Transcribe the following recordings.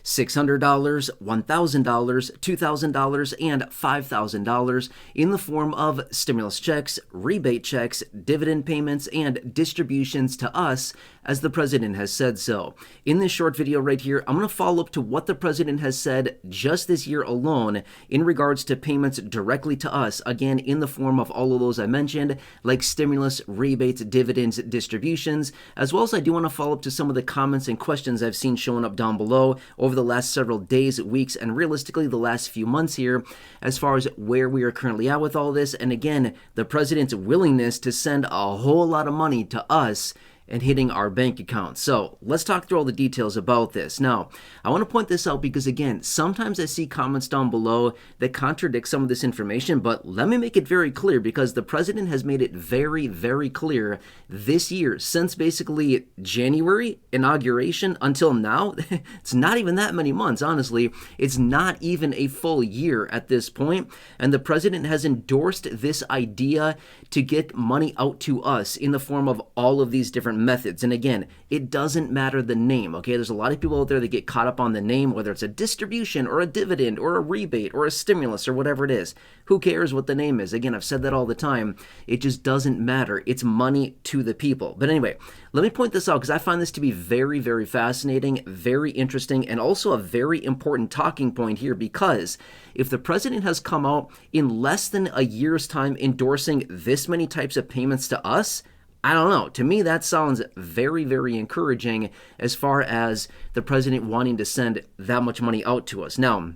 $600, $1,000, $2,000, and $5,000 in the form of stimulus checks, rebate checks, dividend payments, and distributions to us, as the president has said so. In this short video right here, I'm going to follow up to what the president has said just this year alone in regards to payments directly to us, again, in the form of all of those I mentioned, like stimulus, rebates, dividends, distributions, as well as I do want to follow up to some of the comments and questions I've seen showing up down below over the last several days, weeks, and realistically the last few months here, as far as where we are currently at with all this, and again, the president's willingness to send a whole lot of money to us and hitting our bank account. So let's talk through all the details about this. Now, I want to point this out because, again, sometimes I see comments down below that contradict some of this information, but let me make it very clear because the president has made it very, very clear this year, since basically January inauguration until now, it's not even that many months, honestly. It's not even a full year at this point, and the president has endorsed this idea to get money out to us in the form of all of these different methods. And again, it doesn't matter the name, okay? There's a lot of people out there that get caught up on the name, whether it's a distribution or a dividend or a rebate or a stimulus or whatever it is. Who cares what the name is? Again, I've said that all the time. It just doesn't matter. It's money to the people. But anyway, let me point this out because I find this to be very, very fascinating, very interesting, and also a very important talking point here, because if the president has come out in less than a year's time endorsing this many types of payments to us, I don't know. To me, that sounds very, very encouraging as far as the president wanting to send that much money out to us. Now,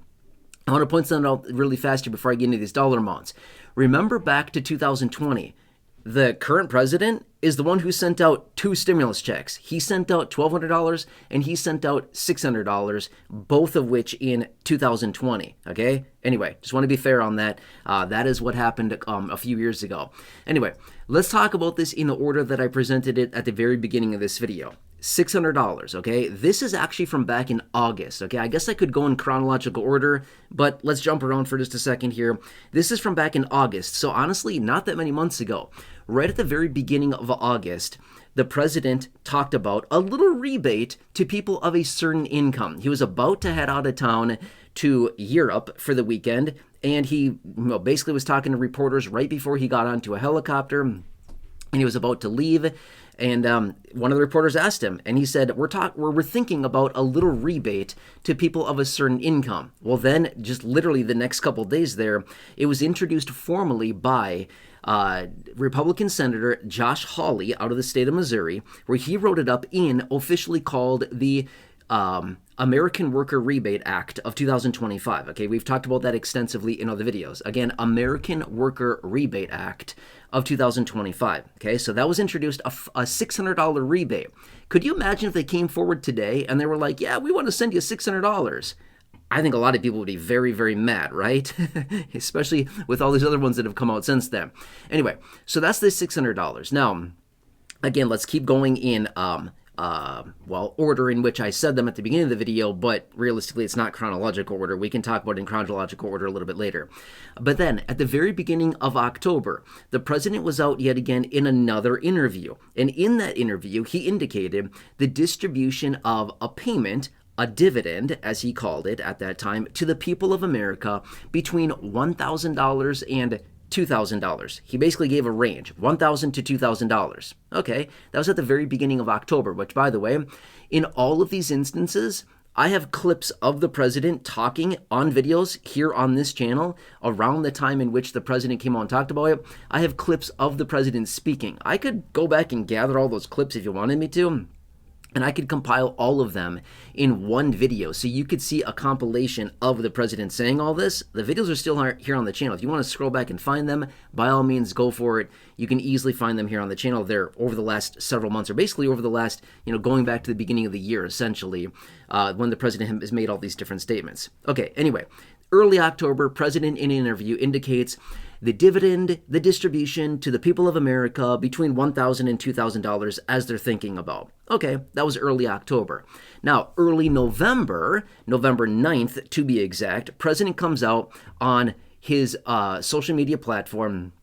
I want to point something out really fast here before I get into these dollar amounts. Remember back to 2020, the current president is the one who sent out 2 stimulus checks. He sent out $1,200 and he sent out $600, both of which in 2020, okay? Anyway, just want to be fair on that. That is what happened a few years ago. Anyway, let's talk about this in the order that I presented it at the very beginning of this video. $600, okay? This is actually from back in August, okay? I guess I could go in chronological order, but let's jump around for just a second here. This is from back in August, so honestly, not that many months ago. Right at the very beginning of August, the president talked about a little rebate to people of a certain income. He was about to head out of town to Europe for the weekend, and he basically was talking to reporters right before he got onto a helicopter, and he was about to leave. And one of the reporters asked him, and he said, we're thinking about a little rebate to people of a certain income. Well, then, just literally the next couple of days there, it was introduced formally by Republican Senator Josh Hawley out of the state of Missouri, where he wrote it up in officially called the American Worker Rebate Act of 2025. Okay, we've talked about that extensively in other videos. Again, American Worker Rebate Act of 2025. Okay, so that was introduced, a $600 rebate. Could you imagine if they came forward today and they were like, yeah, we want to send you $600? I think a lot of people would be very, very mad, right? Especially with all these other ones that have come out since then. Anyway, so that's the $600. Now, again, let's keep going in order in which I said them at the beginning of the video, but realistically it's not chronological order. We can talk about it in chronological order a little bit later. But then, at the very beginning of October, the president was out yet again in another interview. And in that interview, he indicated the distribution of a payment, a dividend, as he called it at that time, to the people of America between $1,000 and $2,000. He basically gave a range, $1,000 to $2,000. Okay, that was at the very beginning of October, which, by the way, in all of these instances, I have clips of the president talking on videos here on this channel around the time in which the president came on and talked about it. I have clips of the president speaking. I could go back and gather all those clips if you wanted me to, and I could compile all of them in one video so you could see a compilation of the president saying all this. The videos are still here on the channel. If you want to scroll back and find them, by all means, go for it. You can easily find them here on the channel. They're over the last several months, or basically over the last, going back to the beginning of the year, essentially, when the president has made all these different statements. Okay, anyway, early October, president in an interview indicates the dividend, the distribution to the people of America between $1,000 and $2,000 as they're thinking about. Okay, that was early October. Now, early November, November 9th to be exact, president comes out on his social media platform,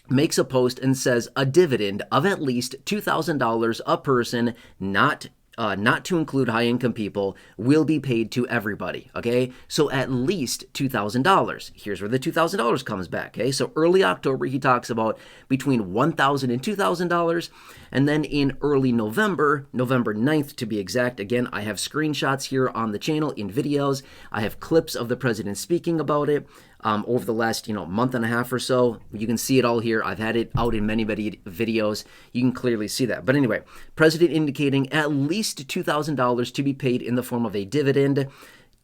makes a post and says a dividend of at least $2,000 a person, not not to include high-income people, will be paid to everybody, okay? So at least $2,000. Here's where the $2,000 comes back, okay? So early October, he talks about between $1,000 and $2,000, and then in early November, November 9th to be exact, again, I have screenshots here on the channel in videos. I have clips of the president speaking about it. Over the last, month and a half or so. You can see it all here. I've had it out in many videos. You can clearly see that. But anyway, president indicating at least $2,000 to be paid in the form of a dividend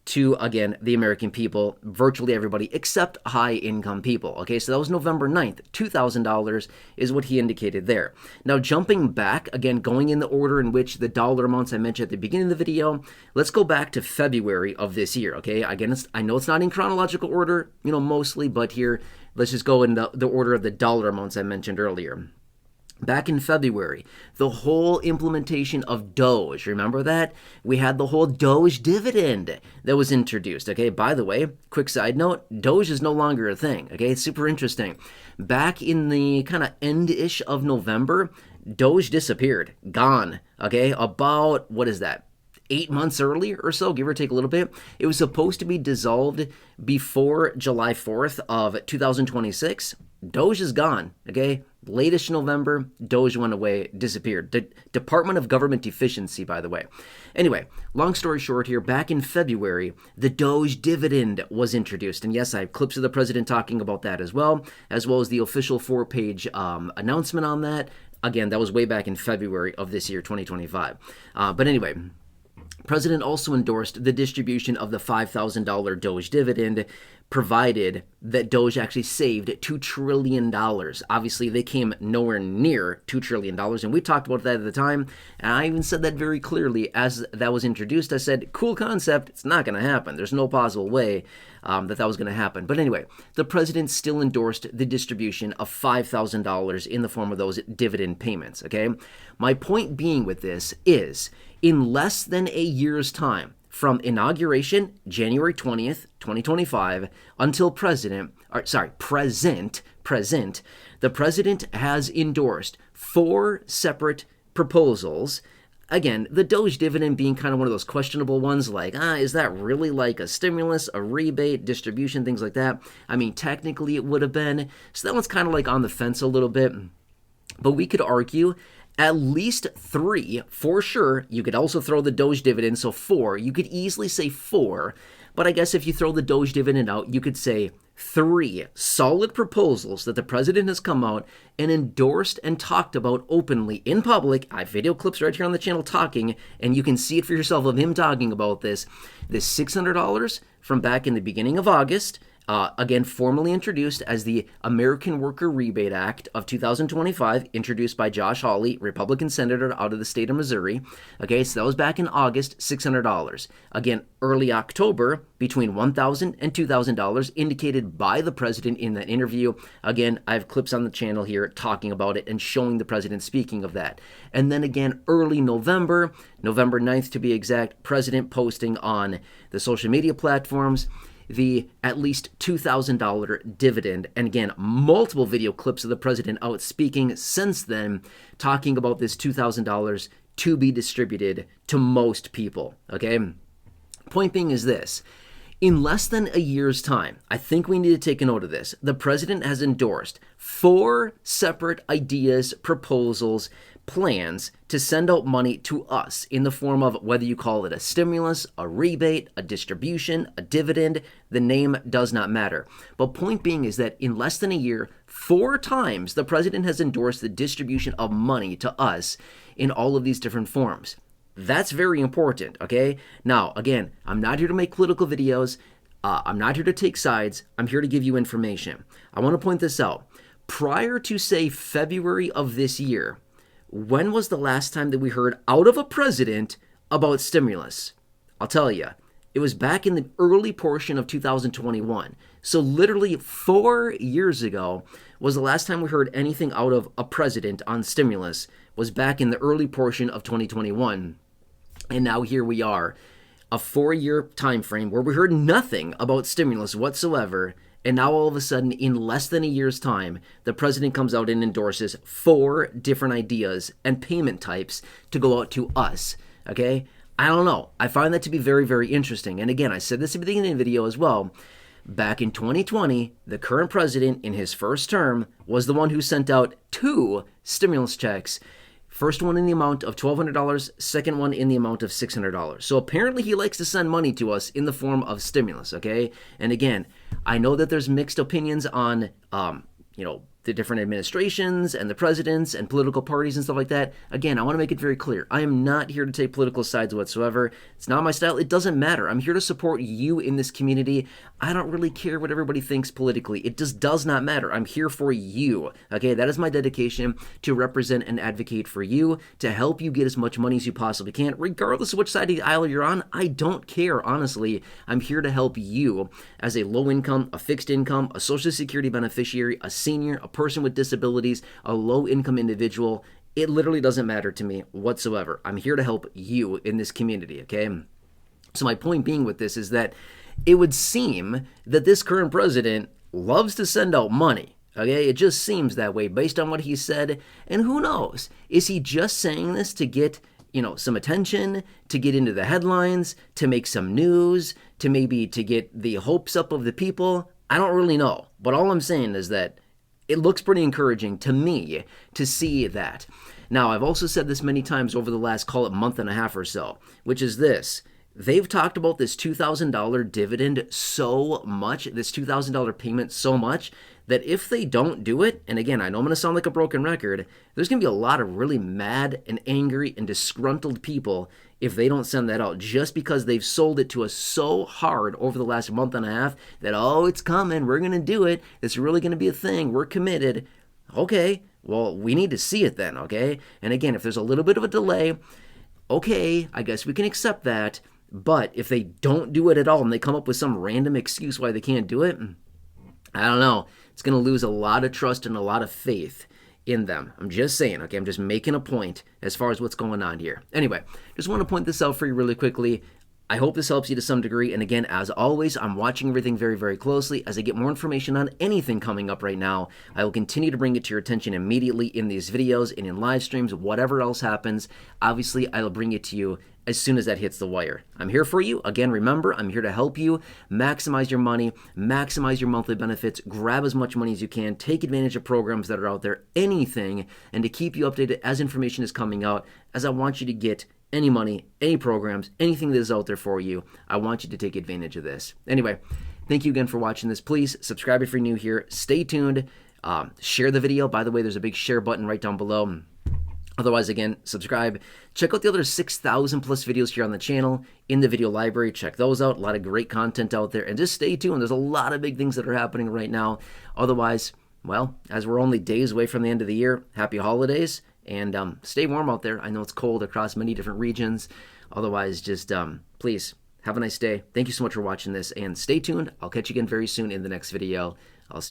to, again, the American people, virtually everybody except high-income people. Okay, so that was November 9th. $2,000 is what he indicated there. Now, jumping back, again, going in the order in which the dollar amounts I mentioned at the beginning of the video, let's go back to February of this year, okay? Again, I know it's not in chronological order, mostly, but here, let's just go in the order of the dollar amounts I mentioned earlier. Back in February, the whole implementation of Doge, remember that? We had the whole Doge dividend that was introduced, okay? By the way, quick side note, Doge is no longer a thing, okay? It's super interesting. Back in the kind of end-ish of November, Doge disappeared, gone, okay? About, 8 months earlier or so, give or take a little bit. It was supposed to be dissolved before July 4th of 2026. Doge is gone, okay? Latest November, Doge went away, disappeared. The Department of Government Efficiency, by the way. Anyway, long story short here, back in February, the Doge dividend was introduced. And yes, I have clips of the president talking about that as well as the official 4-page announcement on that. Again, that was way back in February of this year, 2025. But anyway, President also endorsed the distribution of the $5,000 Doge dividend, provided that Doge actually saved $2 trillion. Obviously, they came nowhere near $2 trillion, and we talked about that at the time, and I even said that very clearly as that was introduced. I said, cool concept, it's not going to happen. There's no possible way that was going to happen. But anyway, the president still endorsed the distribution of $5,000 in the form of those dividend payments, okay? My point being with this is, in less than a year's time, from inauguration, January 20th, 2025, until present, the president has endorsed 4 separate proposals. Again, the Doge dividend being kind of one of those questionable ones, like, is that really like a stimulus, a rebate, distribution, things like that? I mean, technically it would have been. So that one's kind of like on the fence a little bit. But we could argue at least 3, for sure. You could also throw the Doge dividend, so 4. You could easily say 4, but I guess if you throw the Doge dividend out, you could say 3 solid proposals that the president has come out and endorsed and talked about openly in public. I have video clips right here on the channel talking, and you can see it for yourself of him talking about this. This $600 from back in the beginning of August, again, formally introduced as the American Worker Rebate Act of 2025, introduced by Josh Hawley, Republican senator out of the state of Missouri. Okay, so that was back in August, $600. Again, early October, between $1,000 and $2,000, indicated by the president in that interview. Again, I have clips on the channel here talking about it and showing the president speaking of that. And then again, early November, November 9th to be exact, president posting on the social media platforms the at least $2,000 dividend. And again, multiple video clips of the president out speaking since then, talking about this $2,000 to be distributed to most people, okay? Point being is this. In less than a year's time, I think we need to take a note of this. The president has endorsed 4 separate ideas, proposals, plans to send out money to us in the form of whether you call it a stimulus, a rebate, a distribution, a dividend, the name does not matter. But point being is that in less than a year, 4 times the president has endorsed the distribution of money to us in all of these different forms. That's very important, okay? Now, again, I'm not here to make political videos. I'm not here to take sides. I'm here to give you information. I want to point this out. Prior to, say, February of this year, when was the last time that we heard out of a president about stimulus? I'll tell you. It was back in the early portion of 2021. So literally 4 years ago was the last time we heard anything out of a president on stimulus, was back in the early portion of 2021. And now here we are, a 4-year time frame where we heard nothing about stimulus whatsoever. And now all of a sudden, in less than a year's time, the president comes out and endorses 4 different ideas and payment types to go out to us, Okay? I don't know. I find that to be very, very interesting. And again, I said this at the beginning of the video as well. Back in 2020, the current president in his first term was the one who sent out 2 stimulus checks. First one in the amount of $1,200, second one in the amount of $600. So apparently he likes to send money to us in the form of stimulus, okay? And again, I know that there's mixed opinions on, the different administrations and the presidents and political parties and stuff like that. Again, I want to make it very clear. I am not here to take political sides whatsoever. It's not my style. It doesn't matter. I'm here to support you in this community. I don't really care what everybody thinks politically. It just does not matter. I'm here for you. Okay, that is my dedication, to represent and advocate for you, to help you get as much money as you possibly can, regardless of which side of the aisle you're on. I don't care, honestly. I'm here to help you as a low income, a fixed income, a Social Security beneficiary, a senior, a person with disabilities, a low income individual. It literally doesn't matter to me whatsoever. I'm here to help you in this community, okay? So my point being with this is that it would seem that this current president loves to send out money, okay? It just seems that way based on what he said. And who knows? Is he just saying this to get, some attention, to get into the headlines, to make some news, to get the hopes up of the people? I don't really know. But all I'm saying is that it looks pretty encouraging to me to see that. Now, I've also said this many times over the last, call it, month and a half or so, which is this. They've talked about this $2,000 dividend so much, this $2,000 payment so much, that if they don't do it, and again, I know I'm going to sound like a broken record, there's going to be a lot of really mad and angry and disgruntled people if they don't send that out, just because they've sold it to us so hard over the last month and a half that, oh, it's coming, we're going to do it, it's really going to be a thing, we're committed. Okay, well, we need to see it then, okay? And again, if there's a little bit of a delay, okay, I guess we can accept that. But if they don't do it at all and they come up with some random excuse why they can't do it, I don't know. It's going to lose a lot of trust and a lot of faith in them. I'm just saying, okay? I'm just making a point as far as what's going on here. Anyway, just want to point this out for you really quickly. I hope this helps you to some degree. And again, as always, I'm watching everything very, very closely. As I get more information on anything coming up right now, I will continue to bring it to your attention immediately in these videos and in live streams, whatever else happens. Obviously, I will bring it to you as soon as that hits the wire. I'm here for you. Again, remember, I'm here to help you maximize your money, maximize your monthly benefits, grab as much money as you can, take advantage of programs that are out there, anything, and to keep you updated as information is coming out, as I want you to get any money, any programs, anything that is out there for you. I want you to take advantage of this. Anyway, thank you again for watching this. Please subscribe if you're new here. Stay tuned. Share the video. By the way, there's a big share button right down below. Otherwise, again, subscribe. Check out the other 6,000 plus videos here on the channel in the video library. Check those out. A lot of great content out there. And just stay tuned. There's a lot of big things that are happening right now. Otherwise, well, as we're only days away from the end of the year, happy holidays. And stay warm out there. I know it's cold across many different regions. Otherwise, just please have a nice day. Thank you so much for watching this. And stay tuned. I'll catch you again very soon in the next video.